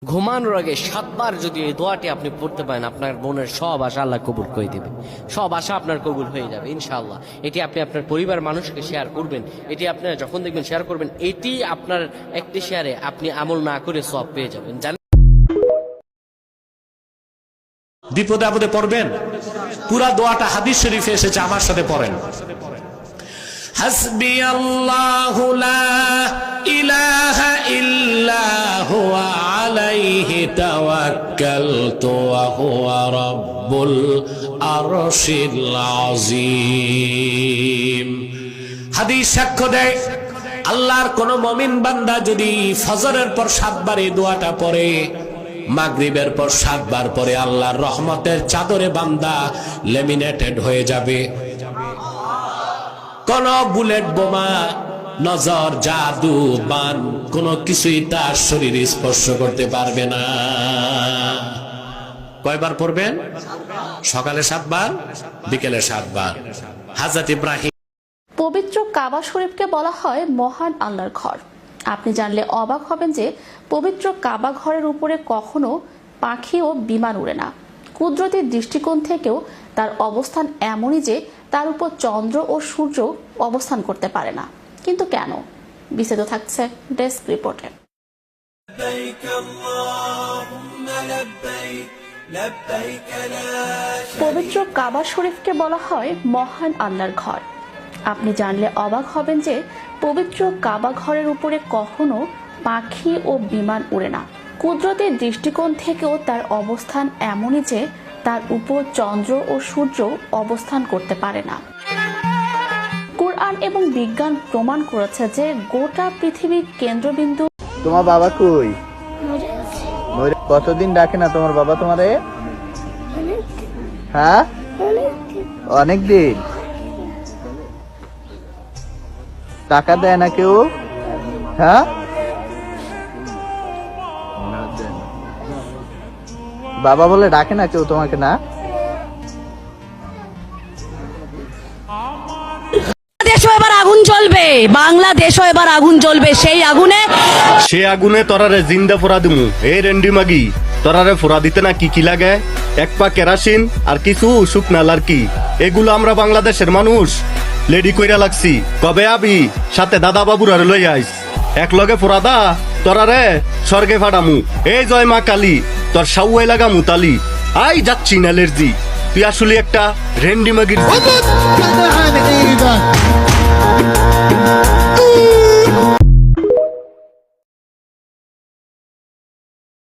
ঘুমানোর আগে 7 বার যদি এই দোয়াটি আপনি পড়তে পারেন, আপনার বোনের সব আশা আল্লাহ কবুল করে দেবে। সব আশা আপনার কবুল হয়ে যাবে ইনশাআল্লাহ। এটি আপনি আপনার পরিবার মানুষকে শেয়ার করবেন। এটি আপনারা যখন দেখবেন শেয়ার করবেন, এটি আপনার একটি শেয়ারে আপনি আমল না করে সব পেয়ে যাবেন। বিপদে আপদে পড়বেন, পুরা দোয়াটা হাদিস শরীফে এসেছে, আমার সাথে পড়েন। হাসবি আল্লাহু লা ইলাহা ইল্লা হুয়া আলাইহি তাওয়াক্কালতু ওয়া হুয়া রাব্বুল আরশিল আযীম। হাদিস সাক্ষ্য দেয়, আল্লাহর কোন মুমিন বান্দা যদি ফজরের পর 7 বার এই দোয়াটা পড়ে, মাগরিবের পর 7 বার পরে, আল্লাহর রহমতের চাদরে বান্দা লেমিনেটেড হয়ে যাবে। কোন বুলেট বোমা, নজর, জাদু, বান কোন কিছুই তার শরীর স্পর্শ করতে পারবে না। কয়বার পড়বেন? সকালে 7 বার, বিকেলে 7 বার। হযরত ইব্রাহিম। পবিত্র কাবা শরীফকে বলা হয় মহান আল্লাহর ঘর। আপনি জানলে অবাক হবেন যে পবিত্র কাবা ঘরের উপরে কখনো পাখি ও বিমান উড়ে না। কুদরতি দৃষ্টিকোণ থেকেও তার অবস্থান এমনই যে তার উপর চন্দ্র ও সূর্য অবস্থান করতে পারে না। কিন্তু কেন? বিস্তারিত থাকছে ডেস্ক রিপোর্টে। পবিত্র কাবা শরীফকে বলা হয় মহান আল্লাহর ঘর। আপনি জানলে অবাক হবেন যে পবিত্র কাবা ঘরের উপরে কখনো পাখি ও বিমান উড়ে না। কুদরতের দৃষ্টিকোণ থেকেও তার অবস্থান এমনই যে তার উপর চন্দ্র ও সূর্য অবস্থান করতে পারে না। কুরআন এবং বিজ্ঞান প্রমাণ করেছে যে গোটা পৃথিবীর কেন্দ্রবিন্দু। তোমার বাবা কই? কতদিন ডাকে না তোমার বাবা তোমারে? হ্যাঁ, অনেক দিন। টাকা দেয় না কেউ? হ্যাঁ, বাবা বলে ডাকে না কেউ তোমাকে? না, বাংলাদেশও এবার আগুন জ্বলবে, বাংলাদেশও এবার আগুন জ্বলবে। সেই আগুনে তোরারে জিন্দা ফোড়া দিমু। এই রেন্ডি মাগি, তোরারে ফোড়া দিতে না কি কি লাগে? 1 পা কেরাসিন আর কিছু শুকনা লার্কি। এগুলো আমরা বাংলাদেশের মানুষ লেডি কইরা লাগছি। কবে আবি? সাথে দাদা বাবুর আর লই আইস, এক লগে ফোড়া দা, তোরারে স্বর্গে ফাড়ামু। এই জয় মা কালী, তোর সাউয়াই লাগা মুতালি। আই যাচ্ছি না এলার্জি। তুই আসলে একটা রেন্ডি মাগির।